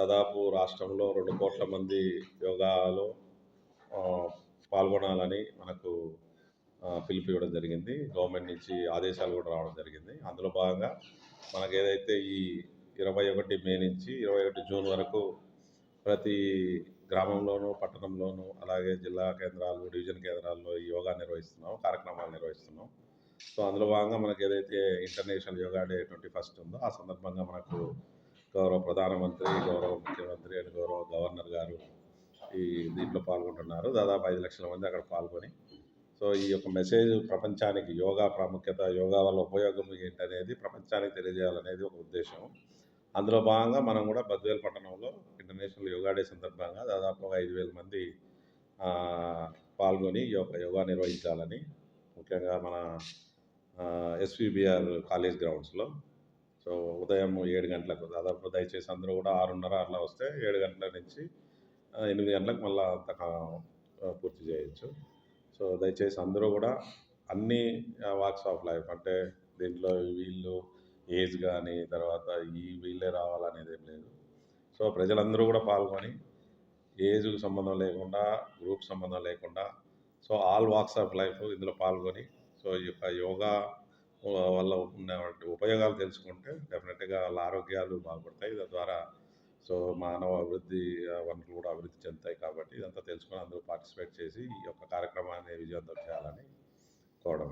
దాదాపు రాష్ట్రంలో 2,00,00,000 మంది యోగాలో ఆహ్, పాల్గొనాలని మనకు పిలుపు ఇవ్వడం జరిగింది. గవర్నమెంట్ నుంచి ఆదేశాలు కూడా రావడం జరిగింది. అందులో భాగంగా మనకేదైతే ఈ 21 మే నుంచి 21 జూన్ వరకు ప్రతి గ్రామంలోనూ, పట్టణంలోనూ, అలాగే జిల్లా కేంద్రాలు, డివిజన్ కేంద్రాల్లో ఈ యోగా నిర్వహిస్తున్నాం, కార్యక్రమాలు నిర్వహిస్తున్నాం. సో, అందులో భాగంగా మనకేదైతే ఇంటర్నేషనల్ యోగా డే 21 ఉందో, ఆ సందర్భంగా మనకు గౌరవ ప్రధానమంత్రి, గౌరవ ముఖ్యమంత్రి అండ్ గౌరవ గవర్నర్ గారు ఈ దీంట్లో పాల్గొంటున్నారు. దాదాపు 5,00,000 మంది అక్కడ పాల్గొని, సో ఈ యొక్క మెసేజ్ ప్రపంచానికి యోగా ప్రాముఖ్యత, యోగా వల్ల ఉపయోగం ఏంటనేది ప్రపంచానికి తెలియజేయాలనేది ఒక ఉద్దేశం. అందులో భాగంగా మనం కూడా బద్వేల్ పట్టణంలో ఇంటర్నేషనల్ యోగా డే సందర్భంగా దాదాపు 5,000 మంది పాల్గొని యోగా నిర్వహించాలని, ముఖ్యంగా మన ఎస్విబిఆర్ కాలేజ్ గ్రౌండ్స్లో. సో ఉదయం 7 గంటలకు దాదాపు దయచేసి అందరూ కూడా 6:30 అట్లా వస్తే 7 గంటల నుంచి 8 గంటలకు మళ్ళీ అంత పూర్తి చేయొచ్చు. సో దయచేసి అందరూ కూడా అన్ని వాక్స్ ఆఫ్ లైఫ్, అంటే దీంట్లో వీళ్ళు ఏజ్ కానీ, తర్వాత వీళ్ళే రావాలనేది ఏం లేదు. సో ప్రజలందరూ కూడా పాల్గొని, ఏజ్కి సంబంధం లేకుండా, గ్రూప్ సంబంధం లేకుండా, so all walks of life ఇందులో పాల్గొని, సో ఈ యొక్క యోగా వల్ల ఉన్నటువంటి ఉపయోగాలు తెలుసుకుంటే డెఫినెట్గా వాళ్ళ ఆరోగ్యాలు బాగుపడతాయి. తద్వారా సో మానవ అభివృద్ధి వనరులు కూడా అభివృద్ధి చెందుతాయి. కాబట్టి ఇదంతా తెలుసుకొని అందరూ పార్టిసిపేట్ చేసి ఈ యొక్క కార్యక్రమాన్ని విజయవంతం చేయాలని కోరడం.